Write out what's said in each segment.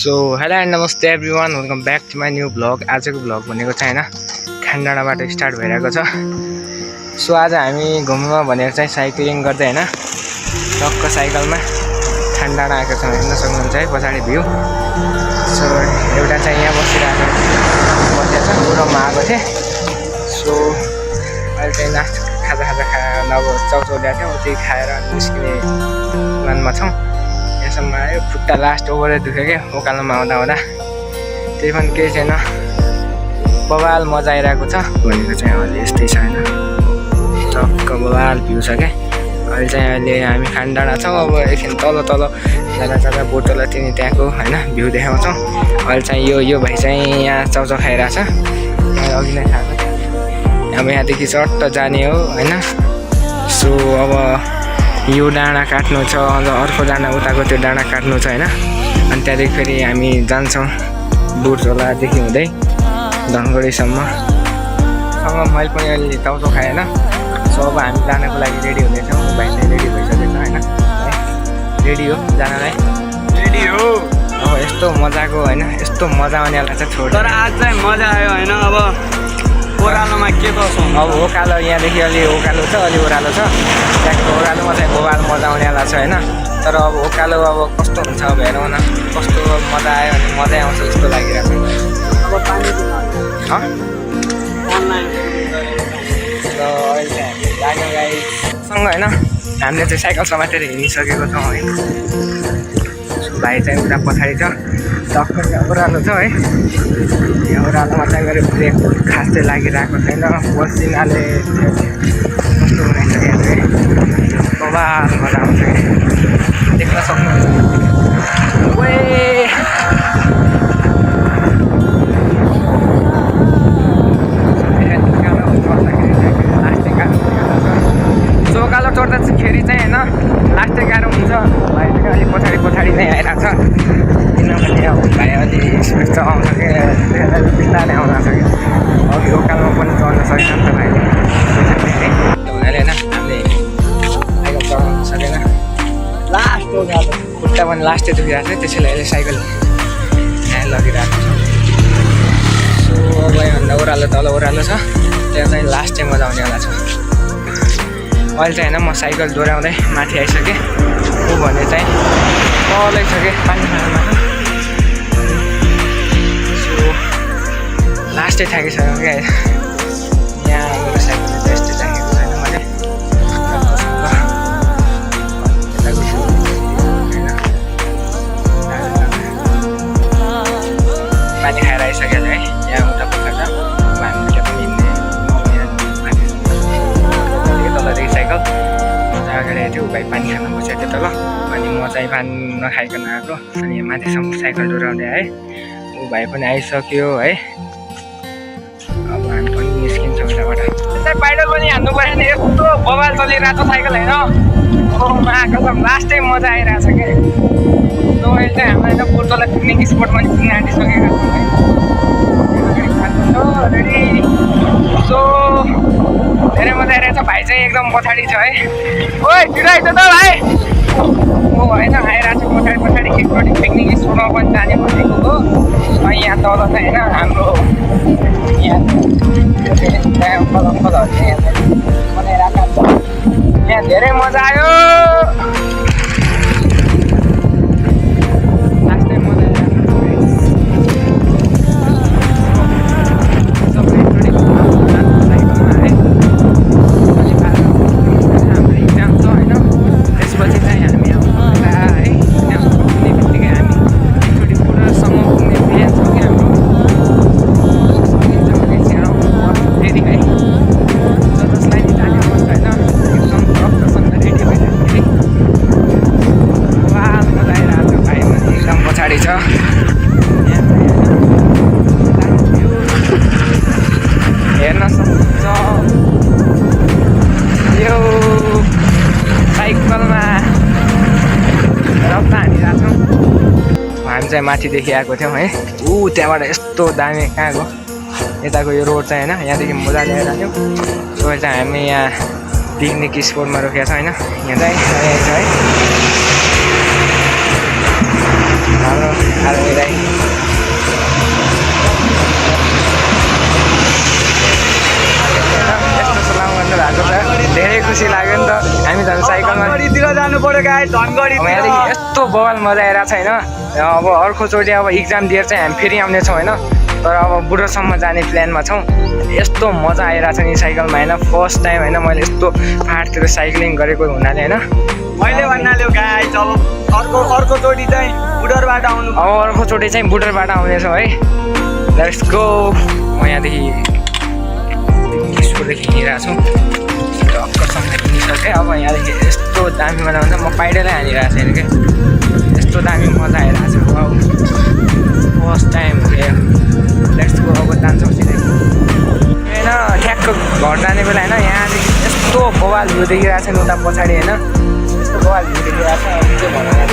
So hello and नमस्ते everyone, welcome back to my new blog. आजको blog भनेको चाहिँ होइन खानडाँडाबाट स्टार्ट भइरहेको छ। सो आज हामी घुम्नुमा भनेर चाहिँ साइक्लिङ गर्दै होइन टक्क साइकलमा खानडाँडा आएको छौँ। हेर्न सक्नुहुन्छ है पछाडि भ्यू। सो एउटा चाहिँ यहाँ बसिरहेको छ, गुरुमा आएको थिएँ। सो अहिले चाहिँ खाजा नभए चाउचाउ ल्याएको थियौँ, त्यही खाएर निस्किने प्लानमा छौँ। यहाँसम्म आयो, खुट्टा लास्ट ओभरै दुख्यो क्या उकालोमा आउँदा त्यही पनि केही छैन, बवाल मजा आइरहेको छ। भनेको चाहिँ अहिले यस्तै छ होइन, टक्क बवाल भ्यू छ क्या। अहिले हामी खानडाँडा छौँ। अब एकछिन तल जाँदा बोटोला तिनी त्यहाँको होइन भ्यू देखाउँछौँ। अहिले चाहिँ यो भाइ चाहिँ यहाँ चाउचाउ खाइरहेछ, अघि नै खाएको थियो। अब यहाँदेखि चट्ट जाने हो होइन। सो अब यो डाँडा काट्नु छ, अझ अर्को डाँडा उताको त्यो डाँडा काट्नु छ होइन। अनि त्यहाँदेखि फेरि हामी जान्छौँ बुटझोलादेखि हुँदै धनगढीसम्म। मैले पनि अहिले चाउचाउ खाएँ होइन। सो अब हामी जानको लागि रेडी हुँदैछौँ। भाइ चाहिँ रेडी भइसकेको छ होइन, रेडी हो जानलाई, रेडी हो। अब यस्तो मजाको होइन, यस्तो मजा आउनेवाला चाहिँ छोड। तर आज चाहिँ मजा आयो होइन। अब ओह्रालोमा के कसो अब उकालो यहाँदेखि अलि उकालो छ, अलि ओह्रालो छ। त्यहाँको ओह्रालोमा चाहिँ बवाल मजा आउनेवाला छ होइन। तर अब उकालो अब कस्तो हुन्छ अब हेरौँ न, कस्तो मजा आयो भने मजै आउँछ जस्तो लागिरहेको छ। अब पानी र अहिले चाहिँ हामी लाग्यो गाईसँग होइन। हामीले चाहिँ साइकल समातेर हिँडिसकेको छौँ है। भाइ चाहिँ उता पछाडि छ, टक्क ओह्रालो छ है। यहाँ ओह्रालोमा चाहिँ गएर ब्रेक खास चाहिँ लागिरहेको छैन, पसिनाले कस्तो रहेछ यहाँ चाहिँ बवाल मजा आउँछ कि देख्न सक्नुहुन्छ। उकालो चढ्दा चाहिँ फेरि चाहिँ होइन लास्टै गाह्रो हुन्छ। भाइ चाहिँ अलिक पछाडि नै आइरहेको छ, किनभने अब भाइ अलि स्पिड चलाउँछ कि बिस्तारै आउन सक्यो। अघि उकालोमा पनि चढ्न सकेन नि त भाइले, हुनाले होइन हामीले साइकल चलाउन सकेन। लास्ट उकालो खुट्टा पनि लास्टै दुखिरहेको छ, त्यसैले अहिले साइकल यहाँ लगिरहेको छ। सो अब यहाँभन्दा ओह्रालो तल ओह्रालो छ, त्यहाँ चाहिँ लास्ट चाहिँ मजा आउनेवाला छ। अहिले चाहिँ होइन म साइकल दोहोऱ्याउँदै माथि आइसकेँ। ऊ भने चाहिँ तलै छ कि पानी खानामा। सो लास्टै थाकिसक्यो क्या। यहाँ मेरो साइकल चाहिँ यस्तै थाकेको छैन मैले। पानी खाएर आइसकेको छ है। यहाँ उता पक्का छ, हामीले पनि हिँड्ने तलदेखि साइकल अगाडि आएको थियो। भाइ पानी खान बसेको थियो तल, अनि म चाहिँ पानी नखाइकन आएको। अनि यहाँ माथिसम्म साइकल डोराउँदै आएँ। ऊ भाइ पनि आइसक्यो है। अब हामी पनि निस्किन्छौँ यताबाट। पाइडल पनि हान्नु पऱ्यो नि, यस्तो बवाल चलिरहेको छ साइकल होइन। कसम लास्टै मजा आइरहेछ क्या। सो अहिले चाहिँ हामीलाई त बुटोला पिकनिक स्पटमा पनि पुग्न आँटिसकेका छौँ है। रेडी। सो धेरै मजा आइरहेछ। भाइ चाहिँ एकदम पछाडि छ है। ओइ छिटो आइज त भाइ। म होइन आइरहेको छु पछाडि एकपट्टि पिकनिक स्पटमा पनि जाने भनेको हो। यहाँ तल चाहिँ होइन हाम्रो यहाँ कलमहरू चाहिँ बनाइरहेको छ। यहाँ धेरै मजा आयो। हेर्न सक्नुहुन्छ यो साइकलमा रफ्ता हानिरहेको छौँ। हामी चाहिँ माथिदेखि आएको थियौँ है। त्यहाँबाट यस्तो दामी कहाँ गयो यताको यो रोड चाहिँ होइन, यहाँदेखि मजाले आइरहेको थियो। सो चाहिँ हामी यहाँ पिकनिक स्पटमा रोकेको छौँ होइन। यहाँ चाहिँ है हाम्रो आर्मी दाइ यस्तो सलाम गर्नुभएको छ धेरै खुसी लाग्यो नि त हामी झन् साइकलमा धनगढीतिर जानु पर्यो गाई धनगढी अब यहाँदेखि यस्तो बवाल मजा आइरहेको छ होइन अब अर्कोचोटि अब इक्जाम दिएर चाहिँ हामी फेरि आउनेछौँ होइन तर अब बुढोसम्म जाने प्लानमा छौँ यस्तो मजा आइरहेको छ नि साइकलमा होइन फर्स्ट टाइम होइन मैले यस्तो पाहाडतिर साइक्लिङ गरेको हुनाले होइन मैले भन्नाले गाई जब अर्कोचोटि चाहिँ बुढरबाट आउनु अब अर्कोचोटि चाहिँ बुढरबाट आउनेछौँ है लेट्स गो म यहाँदेखि स्कुलदेखि हिँडिरहेको छु टक्करसम्म हिँडिसकेँ अब यहाँदेखि यस्तो दामी मजा आउँछ म पाइडलै हानिरहेको छैन क्या यस्तो दामी मजा आइरहेको छ अब फर्स्ट टाइम लेट्स गो अब जान्छौँ सिधै होइन ठ्याक्क घर जाने बेला होइन यहाँदेखि यस्तो बवाल भ्यू देखिरहेको छ नि उता पछाडि होइन यस्तो बवाल भ्यू देखिरहेको छ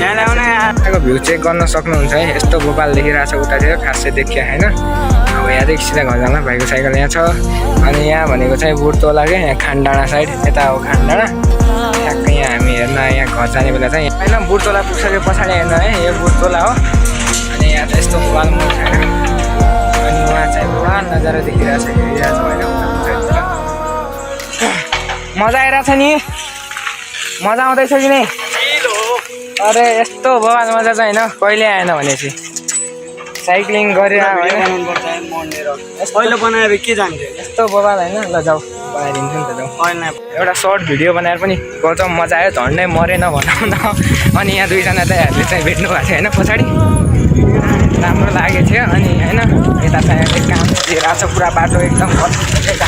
यहाँ ल्याउन यहाँको भ्यू चेक गर्न सक्नुहुन्छ है यस्तो बवाल देखिरहेको छ उतातिर खासै देखिया होइन अब यहाँदेखि सिधा घर जाँदा भाइको साइकल यहाँ छ अनि यहाँ भनेको चाहिँ बुढतोला क्या यहाँ खानडाँडा साइड यता हो खानडाँडा ठ्याक्कै यहाँ हामी हेर्न यहाँ घर जाने बेला चाहिँ होइन बुढतोला पुगिसके पछाडि हेर्न है यो बुढतोला हो अनि यहाँ चाहिँ यस्तो बवाल म छैन अनि उहाँ चाहिँ पुरा नजारा देखिरहेको छ हेरिरहेको छ होइन मजा आइरहेको छ नि मजा आउँदैछ कि नै अरे यस्तो बवाल मजा चाहिँ होइन कहिले आएन भनेपछि साइक्लिङ गरेर पहिलो बनाएर के जान्थ्यो यस्तो बवाल होइन ल जाऊ बनाइदिन्छु नि त जाऊ एउटा सर्ट भिडियो बनाएर पनि गर्छौँ मजा आयो झन्डै मरेन भनौँ न अनि यहाँ दुईजना दाइहरूले चाहिँ भेट्नु भएको थियो होइन पछाडि राम्रो लागेको थियो अनि होइन यता चाहिँ काम दिइरहेको छ पुरा बाटो एकदम यता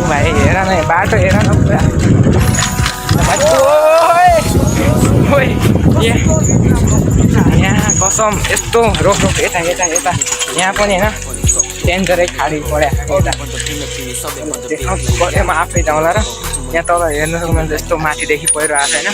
भाइ हेर न बाटो हेर न पुरा यहाँ कसम यस्तो रोक रोक यता यता यता यहाँ पनि होइन डेन्जरै खाडी पऱ्यो देखाउँ म आफै जाउँला र यहाँ तल हेर्नु सक्नुहुन्छ यस्तो माथिदेखि पहिरो आएको छैन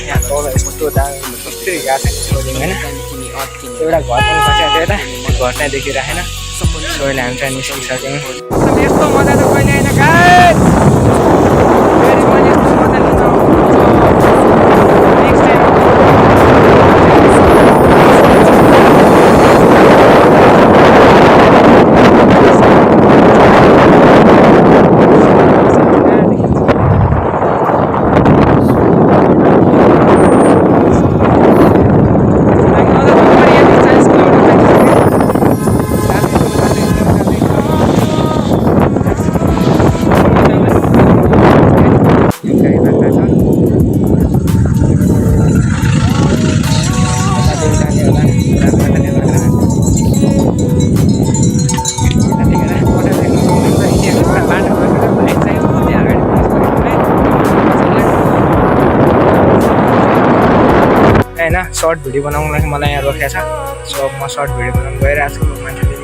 यहाँ तल यस्तो कसरी गएको छैन सोधिङ होइन एउटा घर पनि बसेको थियो यता घर चाहिँ देखिरहेन सोहिले हामी चाहिँ निस्किसक्यौँ यस्तो मजा त कहिले होइन होइन सर्ट भिडियो बनाउनुको लागि मलाई यहाँ रोकेको छ सो म सर्ट भिडियो बनाउनु गइरहेको छु मान्छेले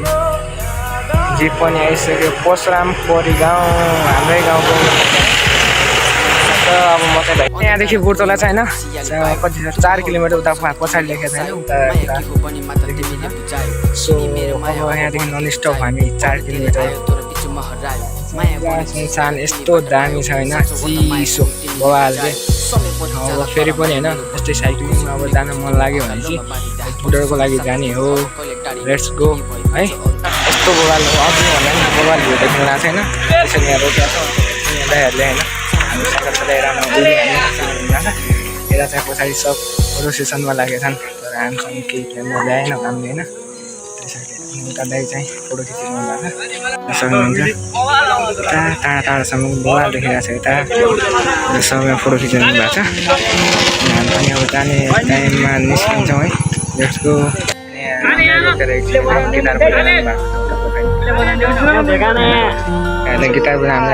जिप पनि आइसक्यो परशुराम परी गाउँ हाम्रै गाउँको अब म चाहिँ भाइ यहाँदेखि बुढतोला चाहिँ होइन कति 4 किलोमिटर उता पछाडि लेखेको छैन उता सो अब यहाँदेखि नन स्टप हामी 4 किलोमिटर सान यस्तो दामी छ होइन चिसो बवाल के अब फेरि पनि होइन यस्तै साइक्लिङमा अब जान मन लाग्यो भने चाहिँ बुढोको लागि जाने हो लेट्स गो है यस्तो बवाल अघि भन्दा पनि बवाल भ्यू देख्नु भएको छैन त्यसरी यहाँ रोकेको छ यहाँ दाइहरूले होइन हामी साइकल चलाएर यता चाहिँ पछाडि सब फोटो सेसनमा लागेका छन् तर हामीसँग केही क्यामेरा ल्याएन हामीले होइन त्यसैले उता दाइ चाहिँ फोटो खिचिरहनु भएको छ सक्नुहुन्छ टाढा टाढासम्म बवाल देखिरहेको छ यता सबैमा फोटो खिचिरहनु भएको छ हामी पनि अब जाने टाइममा निस्किन्छौँ है लेट्स गो गिटार बनाएर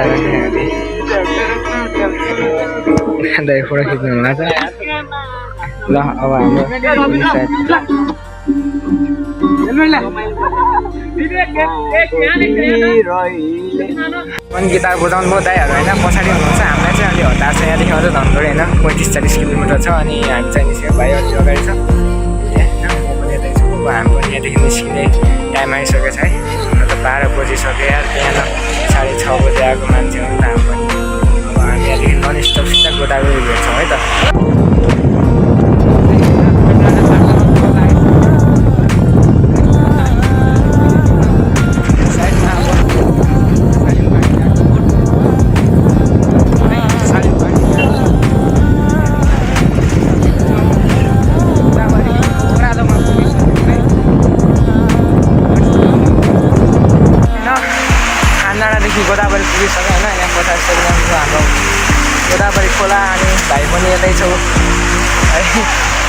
दाइ फोटो खिच्नु भएको छ ल अब हाम्रो पनि गिटार बजाउनु भयो दाइहरू होइन पछाडि हुनुहुन्छ हामीलाई चाहिँ अलि हतार छ यहाँदेखि अझ धनगढी होइन 35-40 किलोमिटर छ अनि हामी चाहिँ निस्क्यो भाइ अलि अगाडि छ होइन म पनि यतै छु अब हामी पनि यहाँदेखि निस्किने टाइम आइसकेको छ है त 12 बजिसक्यो यार बिहान 6:30 बजे आएको मान्छे हो नि त हामी पनि अब हामी यहाँदेखि नन स्टप सिधा गोदावरी भेट्छौँ है त। गोदावरी पुगिसक्यो होइन। यहाँ 50 किलोमिटर हाम्रो गोदावरी खोला अनि भाइ पनि यतै छौ है।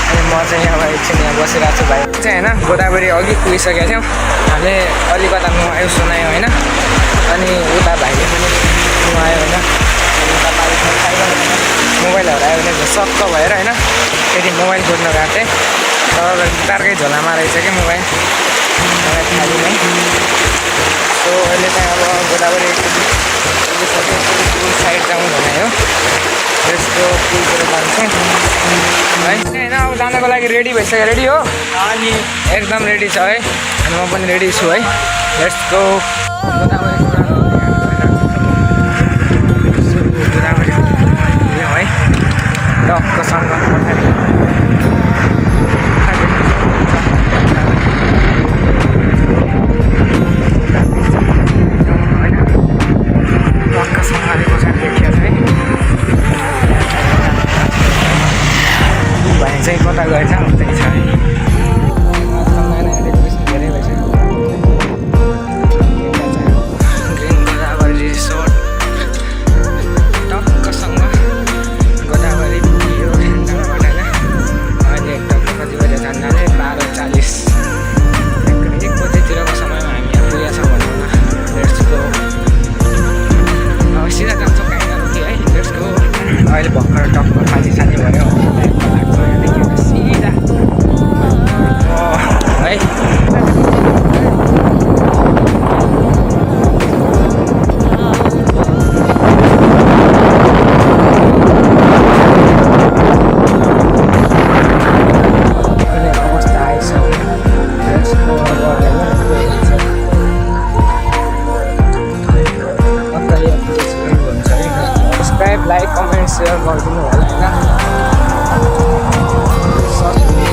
अनि म चाहिँ यहाँ एकछिन यहाँ बसिरहेको छु। भाइ चाहिँ होइन गोदावरी अघि पुगिसकेका थियौँ। हामीले अलिकता नुहायो सुनायो होइन। अनि उता भाइले पनि नुहायो होइन। उता पारिसमा मोबाइल हरायो भने सक्क भएर होइन फेरि मोबाइल खोज्न गएको थिएँ तर गिटारकै झोलामा रहेछ कि मोबाइल खाली नै। सो अहिले चाहिँ अब गोदावरी पुल साइड जाउँ भने हो यसको पुलतिर जान्छौँ है होइन। अब जानको लागि रेडी भइसक्यो। रेडी हो अनि एकदम रेडी छ है। अनि म पनि रेडी छु है। Let's go. गोदावरी है टक्कसँग चाहिँ कता गएछ उतै छ है। धेरै भइसक्यो। ग्रिन गोदावरी रिसोर्ट टक्कसँग गोदावरी पुग्यो ठेन्डाबाट होइन। अहिले एकदम कति बजे झन्डाले 12:40 1 बजेतिरको समयमा हामी यहाँ पुगेका छौँ भनौँ न। Let's go. अब सिधा जान्छौँ काहीँ नरुकी है। Let's go. अहिले भर्खर टक्क खाली सानी भयो है। सब्सक्राइब लाइक कमेन्ट सेयर गरिदिनु होला होइन।